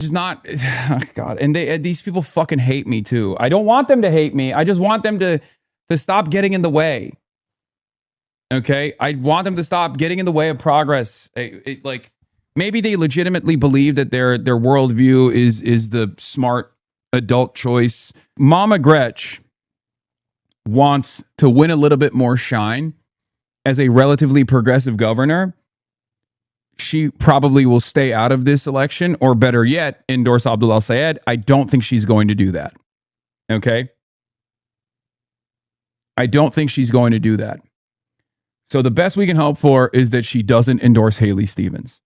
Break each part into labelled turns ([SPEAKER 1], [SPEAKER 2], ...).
[SPEAKER 1] It's not, oh God. And these people fucking hate me too. I don't want them to hate me. I just want them to stop getting in the way. Okay? I want them to stop getting in the way of progress. Like, maybe they legitimately believe that their worldview is the smart adult choice. Mama Gretch wants to win a little bit more shine as a relatively progressive governor. She probably will stay out of this election, or better yet, endorse Abdul al-Sayed. I don't think she's going to do that. Okay? I don't think she's going to do that. So the best we can hope for is that she doesn't endorse Haley Stevens.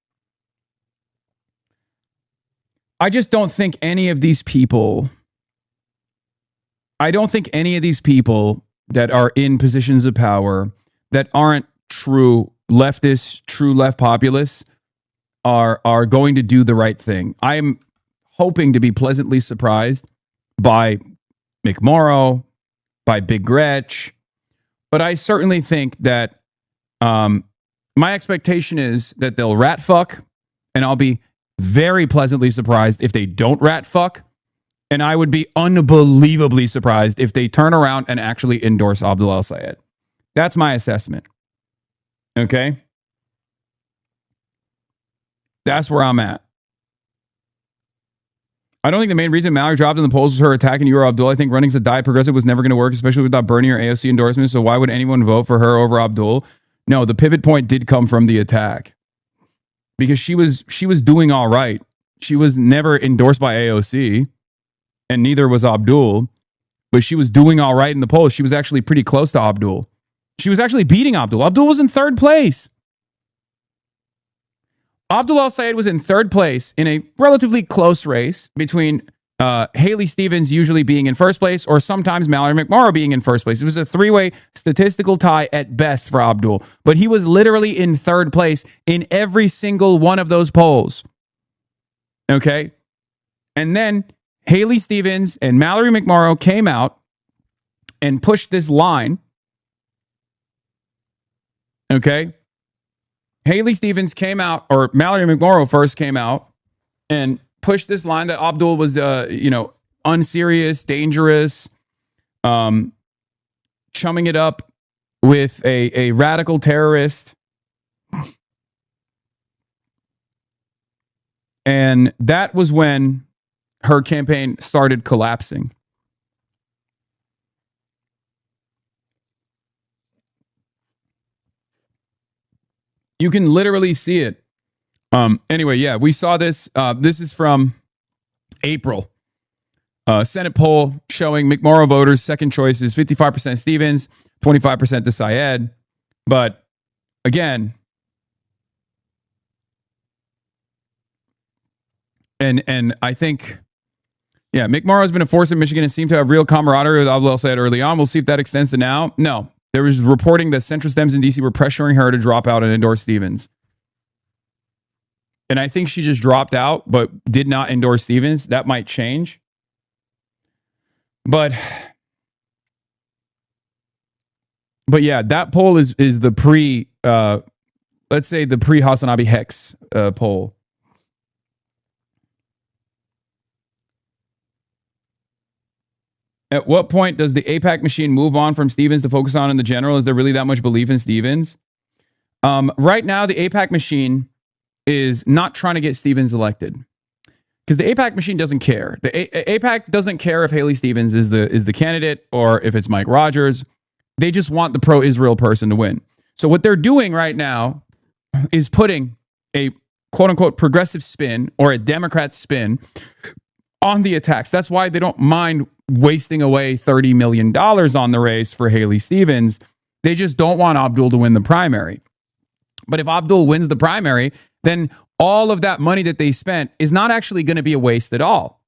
[SPEAKER 1] I just don't think any of these people, that are in positions of power that aren't true leftists, true left populists, are going to do the right thing. I'm hoping to be pleasantly surprised by McMorrow, by Big Gretch, but I certainly think that my expectation is that they'll rat fuck, and I'll be very pleasantly surprised if they don't rat fuck, and I would be unbelievably surprised if they turn around and actually endorse Abdul al-Sayed. That's my assessment. Okay? That's where I'm at. I don't think the main reason Mallory dropped in the polls was her attacking you or Abdul. I think running as a diet progressive was never going to work, especially without Bernie or AOC endorsements. So why would anyone vote for her over Abdul? No, the pivot point did come from the attack. Because she was doing all right. She was never endorsed by AOC, and neither was Abdul. But she was doing all right in the polls. She was actually pretty close to Abdul. She was actually beating Abdul. Abdul was in third place. Abdul al-Sayed was in third place in a relatively close race between Haley Stevens usually being in first place, or sometimes Mallory McMorrow being in first place. It was a three-way statistical tie at best for Abdul, but he was literally in third place in every single one of those polls. Okay? And then Haley Stevens and Mallory McMorrow came out and pushed this line. Okay? Haley Stevens came out, or Mallory McMorrow first came out and pushed this line that Abdul was, unserious, dangerous, chumming it up with a radical terrorist. And that was when her campaign started collapsing. You can literally see it. Anyway, yeah, we saw this. This is from April. Senate poll showing McMorrow voters' second choice is 55% Stevens, 25% to Syed. But again, and I think, yeah, McMorrow has been a force in Michigan and seemed to have real camaraderie with Abdul al-Sayed early on. We'll see if that extends to now. No. There was reporting that centrist Dems in D.C. were pressuring her to drop out and endorse Stevens. And I think she just dropped out, but did not endorse Stevens. That might change. But yeah, that poll is the let's say the pre-Hasanabi Hex poll. At what point does the AIPAC machine move on from Stevens to focus on in the general? Is there really that much belief in Stevens? Right now, the AIPAC machine is not trying to get Stevens elected because the AIPAC machine doesn't care. The AIPAC doesn't care if Haley Stevens is the candidate or if it's Mike Rogers. They just want the pro-Israel person to win. So what they're doing right now is putting a quote-unquote progressive spin or a Democrat spin on the attacks. That's why they don't mind wasting away $30 million on the race for Haley Stevens. They just don't want Abdul to win the primary. But if Abdul wins the primary, then all of that money that they spent is not actually going to be a waste at all.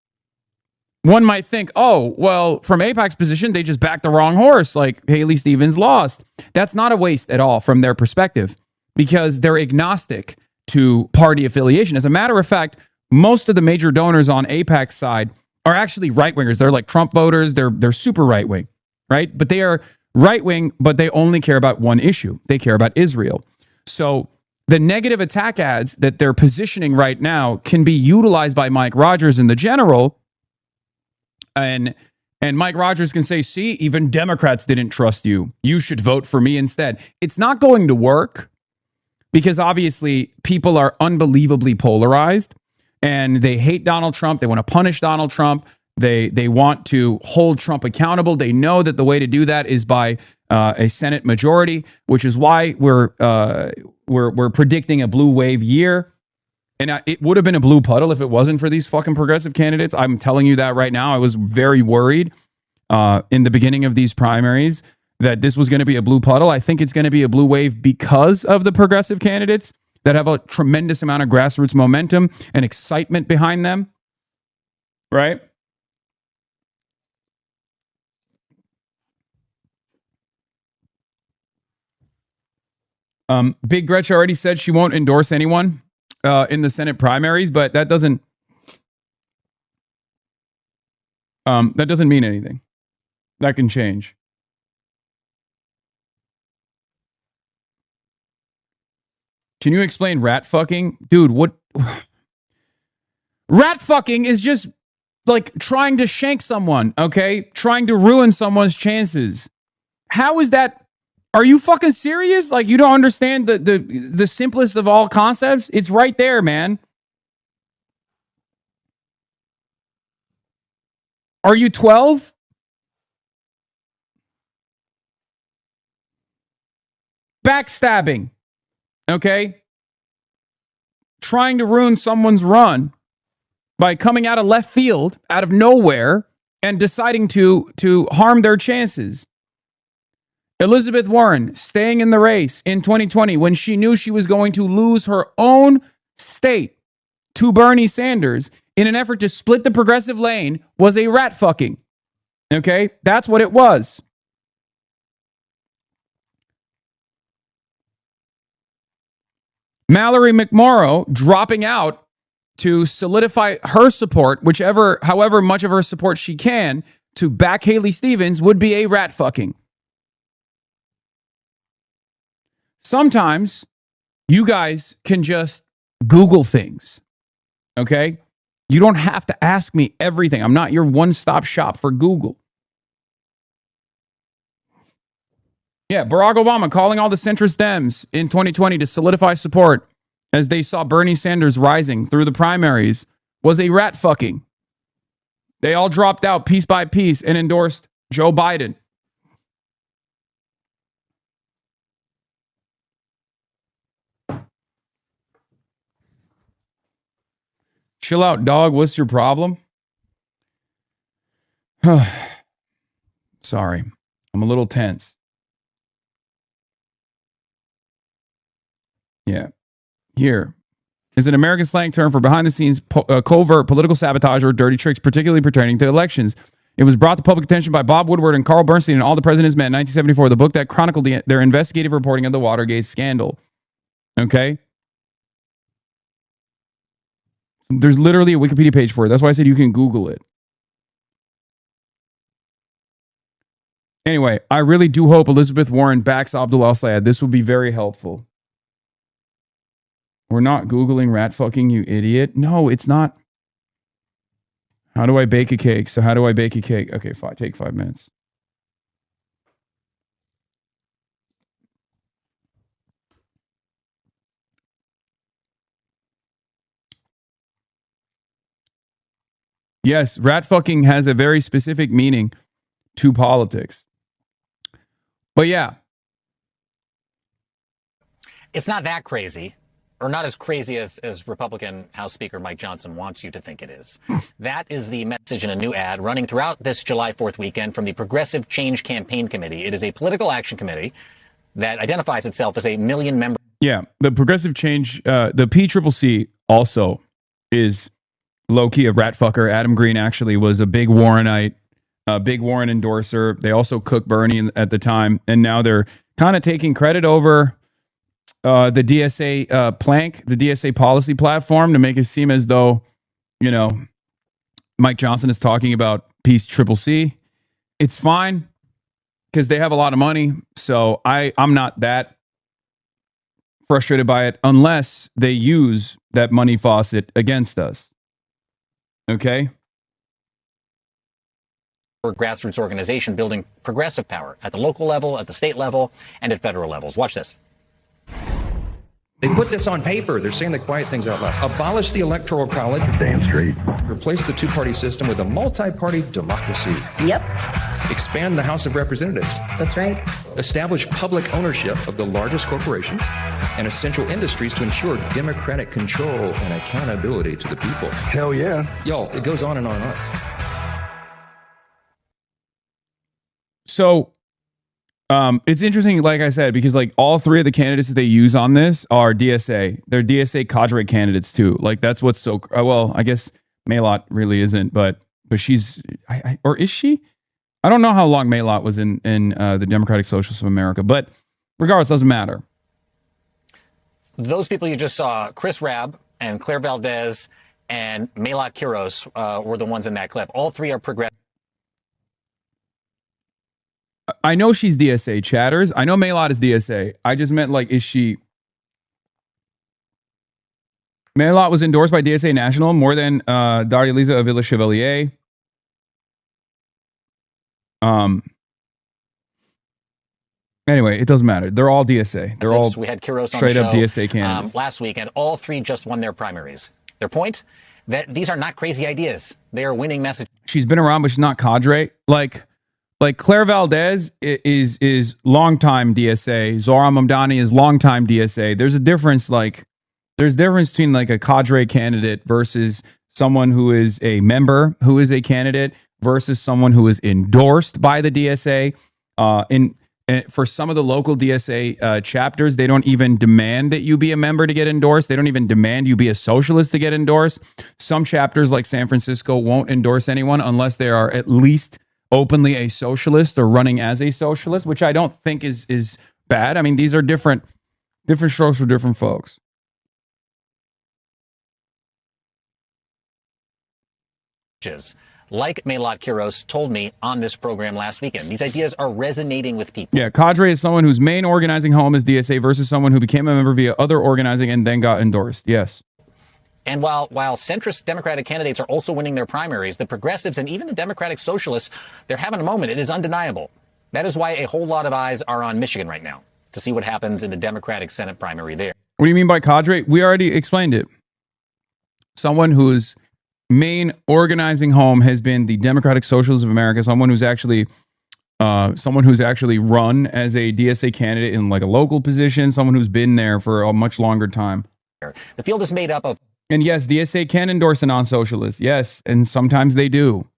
[SPEAKER 1] One might think, oh, well, from AIPAC's position, they just backed the wrong horse, like Haley Stevens lost. That's not a waste at all from their perspective because they're agnostic to party affiliation. As a matter of fact, most of the major donors on AIPAC's side are actually right-wingers. They're like Trump voters. They're super right-wing, right? But they are right-wing, but they only care about one issue. They care about Israel. So the negative attack ads that they're positioning right now can be utilized by Mike Rogers in the general. And Mike Rogers can say, see, even Democrats didn't trust you. You should vote for me instead. It's not going to work because obviously people are unbelievably polarized and they hate Donald Trump. They want to punish Donald Trump. They want to hold Trump accountable. They know that the way to do that is by a Senate majority, which is why we're predicting a blue wave year. And it would have been a blue puddle if it wasn't for these fucking progressive candidates. I'm telling you that right now. I was very worried in the beginning of these primaries that this was going to be a blue puddle. I think it's going to be a blue wave because of the progressive candidates that have a tremendous amount of grassroots momentum and excitement behind them. Right? Big Gretch already said she won't endorse anyone in the Senate primaries, but that doesn't mean anything. That can change. Can you explain rat fucking? Dude, what? Rat fucking is just like trying to shank someone, okay? Trying to ruin someone's chances. How is that? Are you fucking serious? Like, you don't understand the simplest of all concepts? It's right there, man. Are you 12? Backstabbing. Okay? Trying to ruin someone's run by coming out of left field, out of nowhere, and deciding to harm their chances. Elizabeth Warren staying in the race in 2020 when she knew she was going to lose her own state to Bernie Sanders in an effort to split the progressive lane was a rat fucking. Okay? That's what it was. Mallory McMorrow dropping out to solidify her support, however much of her support she can, to back Haley Stevens would be a rat fucking. Sometimes you guys can just Google things, okay? You don't have to ask me everything. I'm not your one-stop shop for Google. Yeah, Barack Obama calling all the centrist Dems in 2020 to solidify support as they saw Bernie Sanders rising through the primaries was a rat fucking. They all dropped out piece by piece and endorsed Joe Biden. Chill out, dog. What's your problem? Sorry. I'm a little tense. Yeah. Here is an American slang term for behind-the-scenes covert political sabotage or dirty tricks, particularly pertaining to elections. It was brought to public attention by Bob Woodward and Carl Bernstein in All the President's Men in 1974, the book that chronicled their investigative reporting of the Watergate scandal. Okay? There's literally a Wikipedia page for it. That's why I said you can Google it. Anyway, I really do hope Elizabeth Warren backs Abdul al-Sayed. This will be very helpful. We're not Googling rat fucking, you idiot. No, it's not. How do I bake a cake? So how do I bake a cake? Okay, fine. Take 5 minutes. Yes, rat fucking has a very specific meaning to politics. But yeah.
[SPEAKER 2] It's not that crazy, or not as crazy as Republican House Speaker Mike Johnson wants you to think it is. That is the message in a new ad running throughout this July 4th weekend from the Progressive Change Campaign Committee. It is a political action committee that identifies itself as a million-member.
[SPEAKER 1] Yeah, the Progressive Change, the PCCC also is low-key a rat fucker. Adam Green actually was a big Warrenite, a big Warren endorser. They also cooked Bernie at the time, and now they're kind of taking credit over the DSA plank, the DSA policy platform, to make it seem as though, you know, Mike Johnson is talking about Peace CCC. It's fine because they have a lot of money. So I'm not that frustrated by it unless they use that money faucet against us. Okay?
[SPEAKER 2] Or grassroots organization building progressive power at the local level, at the state level, and at federal levels. Watch this.
[SPEAKER 3] They put this on paper. They're saying the quiet things out loud. Abolish the Electoral College.
[SPEAKER 4] Damn straight.
[SPEAKER 3] Replace the two-party system with a multi-party democracy.
[SPEAKER 5] Yep.
[SPEAKER 3] Expand the House of Representatives.
[SPEAKER 5] That's right.
[SPEAKER 3] Establish public ownership of the largest corporations and essential industries to ensure democratic control and accountability to the people.
[SPEAKER 4] Hell yeah.
[SPEAKER 3] Y'all, it goes on and on and on.
[SPEAKER 1] So it's interesting, like I said, because like all three of the candidates that they use on this are DSA. They're DSA cadre candidates too. Like that's what's so well. I guess Maylot really isn't, but she's or is she? I don't know how long Maylot was in the Democratic Socialists of America, but regardless, doesn't matter.
[SPEAKER 2] Those people you just saw, Chris Rabb and Claire Valdez and Maylot Quiros, were the ones in that clip. All three are progressive.
[SPEAKER 1] I know she's DSA, chatters. I know Maylot is DSA. I just meant like, is she? Maylot was endorsed by DSA National more than Daria Lisa Avila Chevalier. Anyway, it doesn't matter. They're all DSA. They're all
[SPEAKER 2] we had Quiros
[SPEAKER 1] straight
[SPEAKER 2] on the
[SPEAKER 1] up
[SPEAKER 2] show,
[SPEAKER 1] DSA candidates.
[SPEAKER 2] last week, and all three just won their primaries. Their point? That these are not crazy ideas. They are winning messages.
[SPEAKER 1] She's been around, but she's not cadre. Like Claire Valdez is longtime DSA. Zohran Mamdani is longtime DSA. There's a difference. There's a difference between like a cadre candidate versus someone who is a member who is a candidate versus someone who is endorsed by the DSA. For some of the local DSA chapters, they don't even demand that you be a member to get endorsed. They don't even demand you be a socialist to get endorsed. Some chapters, like San Francisco, won't endorse anyone unless they are at least openly a socialist or running as a socialist, which I don't think is bad. I mean, these are different strokes for different folks.
[SPEAKER 2] Like Maylot Quiros told me on this program last weekend. These ideas are resonating with people.
[SPEAKER 1] Yeah, cadre is someone whose main organizing home is DSA versus someone who became a member via other organizing and then got endorsed. Yes.
[SPEAKER 2] And while centrist Democratic candidates are also winning their primaries, the progressives and even the Democratic Socialists, they're having a moment. It is undeniable. That is why a whole lot of eyes are on Michigan right now to see what happens in the Democratic Senate primary there.
[SPEAKER 1] What do you mean by cadre? We already explained it. Someone whose main organizing home has been the Democratic Socialists of America, someone who's actually run as a DSA candidate in like a local position, someone who's been there for a much longer time.
[SPEAKER 2] The field is made up of...
[SPEAKER 1] And yes, DSA can endorse a non-socialist. Yes, and sometimes they do.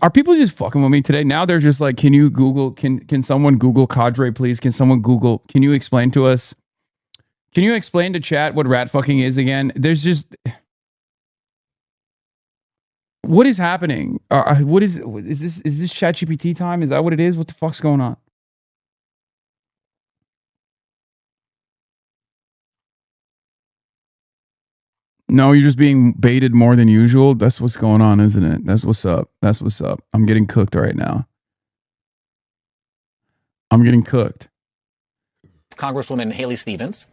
[SPEAKER 1] Are people just fucking with me today? Now they're just like, can you Google, can someone Google cadre, please? Can you explain to us? Can you explain to chat what rat fucking is again? There's just... What is happening? Is this ChatGPT time? Is that what it is? What the fuck's going on? No, you're just being baited more than usual. That's what's going on, isn't it? That's what's up. That's what's up. I'm getting cooked right now. I'm getting cooked.
[SPEAKER 2] Congresswoman Haley Stevens,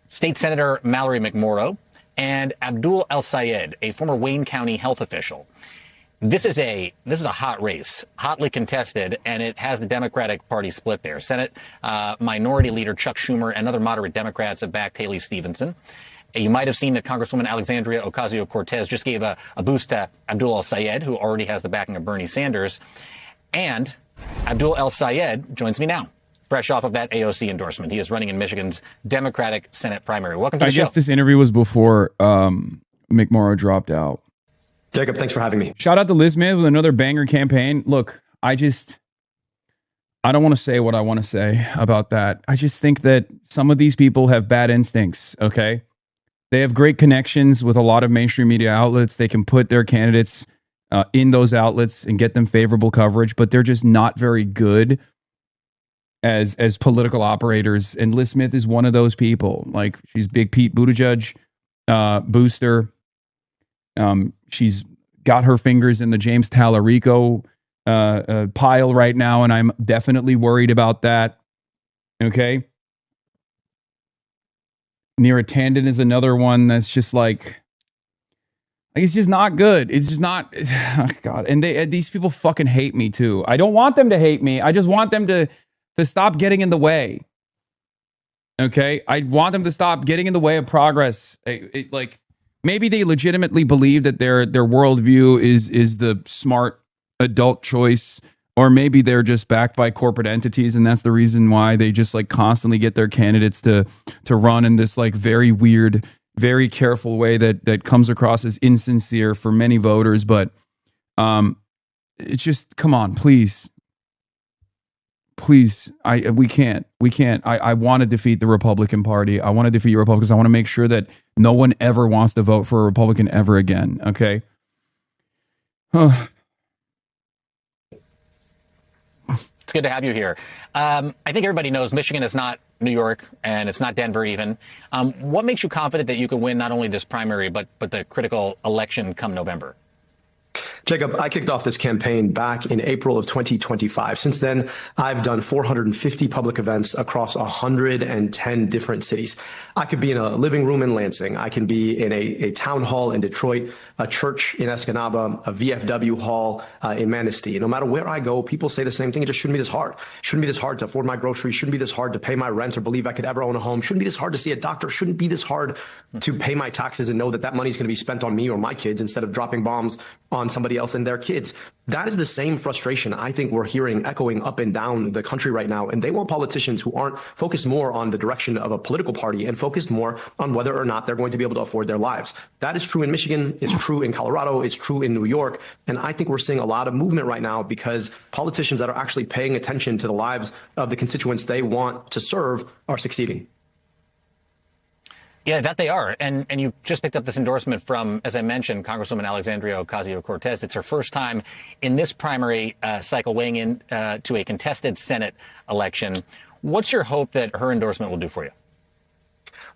[SPEAKER 2] State Senator Mallory McMorrow, and Abdul El-Sayed, a former Wayne County health official. This is a hot race, hotly contested, and it has the Democratic Party split there. Senate Minority Leader Chuck Schumer and other moderate Democrats have backed Haley Stevenson. You might have seen that Congresswoman Alexandria Ocasio-Cortez just gave a boost to Abdul El-Sayed, who already has the backing of Bernie Sanders. And Abdul El-Sayed joins me now, fresh off of that AOC endorsement. He is running in Michigan's Democratic Senate primary. Welcome to the show.
[SPEAKER 1] I guess this interview was before McMorrow dropped out.
[SPEAKER 6] Jacob, thanks for having me.
[SPEAKER 1] Shout out to Liz Smith with another banger campaign. Look, I don't want to say what I want to say about that. I just think that some of these people have bad instincts, okay? They have great connections with a lot of mainstream media outlets. They can put their candidates in those outlets and get them favorable coverage, but they're just not very good as political operators. And Liz Smith is one of those people. Like, she's big Pete Buttigieg booster. She's got her fingers in the James Tallarico pile right now, and I'm definitely worried about that. Okay. Neera Tanden is another one that's just like, it's just not good. It's just not, oh God. And these people fucking hate me too. I don't want them to hate me. I just want them to stop getting in the way. Okay. I want them to stop getting in the way of progress. Like, maybe they legitimately believe that their worldview is the smart adult choice, or maybe they're just backed by corporate entities, and that's the reason why they just like constantly get their candidates to run in this like very weird, very careful way that comes across as insincere for many voters. But it's just, come on, please. We can't. I want to defeat the Republican Party. I want to defeat Republicans. I want to make sure that no one ever wants to vote for a Republican ever again. Okay.
[SPEAKER 2] It's good to have you here. I think everybody knows Michigan is not New York, and it's not Denver even. What makes you confident that you can win not only this primary, but the critical election come November?
[SPEAKER 6] Jacob, I kicked off this campaign back in April of 2025. Since then, I've done 450 public events across 110 different cities. I could be in a living room in Lansing. I can be in a town hall in Detroit, a church in Escanaba, a VFW hall in Manistee. No matter where I go, people say the same thing. It just shouldn't be this hard. It shouldn't be this hard to afford my groceries. Shouldn't be this hard to pay my rent or believe I could ever own a home. Shouldn't be this hard to see a doctor. Shouldn't be this hard to pay my taxes and know that that money is going to be spent on me or my kids instead of dropping bombs on somebody else and their kids. That is the same frustration I think we're hearing echoing up and down the country right now. And they want politicians who aren't focused more on the direction of a political party and focused more on whether or not they're going to be able to afford their lives. That is true in Michigan. It's true in Colorado. It's true in New York. And I think we're seeing a lot of movement right now because politicians that are actually paying attention to the lives of the constituents they want to serve are succeeding.
[SPEAKER 2] Yeah, that they are. And you just picked up this endorsement from, as I mentioned, Congresswoman Alexandria Ocasio-Cortez. It's her first time in this primary cycle weighing in to a contested Senate election. What's your hope that her endorsement will do for you?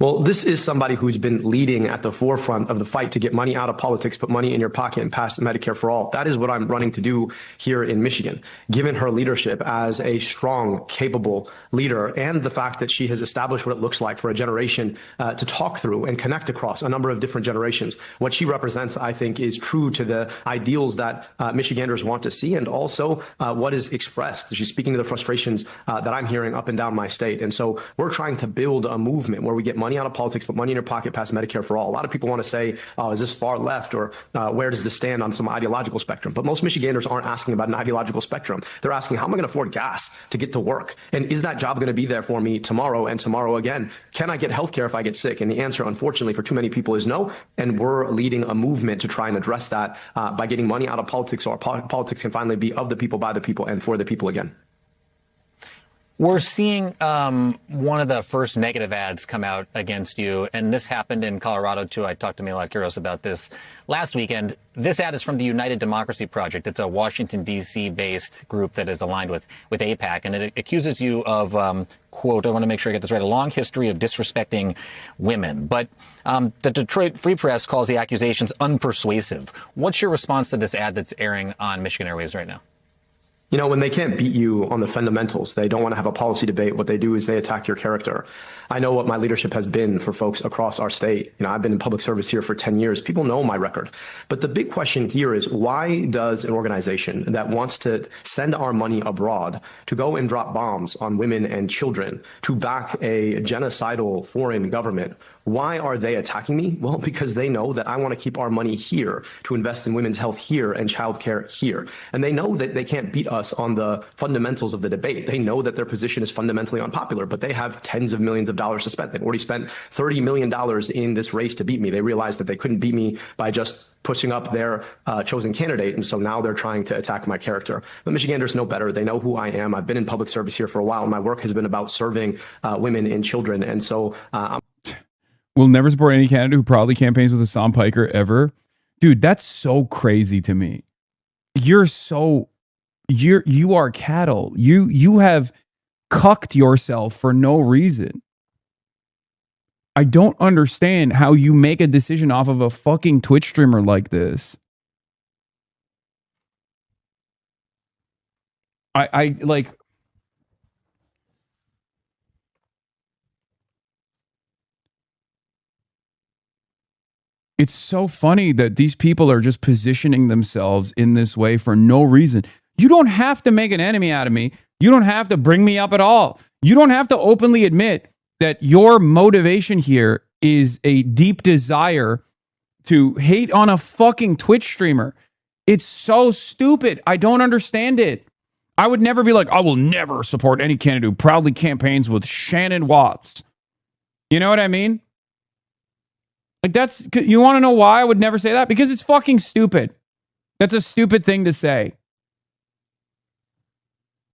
[SPEAKER 6] Well, this is somebody who's been leading at the forefront of the fight to get money out of politics, put money in your pocket, and pass Medicare for all. That is what I'm running to do here in Michigan. Given her leadership as a strong, capable leader, and the fact that she has established what it looks like for a generation to talk through and connect across a number of different generations, what she represents, I think, is true to the ideals that Michiganders want to see, and also what is expressed. She's speaking to the frustrations that I'm hearing up and down my state. And so we're trying to build a movement where we get money out of politics, put money in your pocket, pass Medicare for all. A lot of people want to say, oh, is this far left, or where does this stand on some ideological spectrum? But most Michiganders aren't asking about an ideological spectrum. They're asking, how am I going to afford gas to get to work? And is that job going to be there for me tomorrow and tomorrow again? Can I get health care if I get sick? And the answer, unfortunately, for too many people is no. And we're leading a movement to try and address that by getting money out of politics, so our politics can finally be of the people, by the people, and for the people again.
[SPEAKER 2] We're seeing one of the first negative ads come out against you, and this happened in Colorado, too. I talked to Mila Kuros about this last weekend. This ad is from the United Democracy Project. It's a Washington, D.C.-based group that is aligned with AIPAC, and it accuses you of, quote, I want to make sure I get this right, a long history of disrespecting women. But the Detroit Free Press calls the accusations unpersuasive. What's your response to this ad that's airing on Michigan Airwaves right now?
[SPEAKER 6] You know, when they can't beat you on the fundamentals, they don't want to have a policy debate. What they do is they attack your character. I know what my leadership has been for folks across our state. You know, I've been in public service here for 10 years. People know my record. But the big question here is, why does an organization that wants to send our money abroad to go and drop bombs on women and children, to back a genocidal foreign government, why are they attacking me? Well, because they know that I want to keep our money here to invest in women's health here and childcare here. And they know that they can't beat us on the fundamentals of the debate. They know that their position is fundamentally unpopular, but they have tens of millions of dollars to spend. They've already spent $30 million in this race to beat me. They realized that they couldn't beat me by just pushing up their chosen candidate. And so now they're trying to attack my character. But Michiganders know better. They know who I am. I've been in public service here for a while. My work has been about serving women and children. And so
[SPEAKER 1] We'll never support any candidate who proudly campaigns with Hasan Piker ever. Dude, that's so crazy to me. You are cattle. You have cucked yourself for no reason. I don't understand how you make a decision off of a fucking Twitch streamer like this. I like, it's so funny that these people are just positioning themselves in this way for no reason. You don't have to make an enemy out of me. You don't have to bring me up at all. You don't have to openly admit that your motivation here is a deep desire to hate on a fucking Twitch streamer. It's so stupid. I don't understand it. I would never be like, I will never support any candidate who proudly campaigns with Shannon Watts. You know what I mean? Like, that's, you want to know why I would never say that? Because it's fucking stupid. That's a stupid thing to say.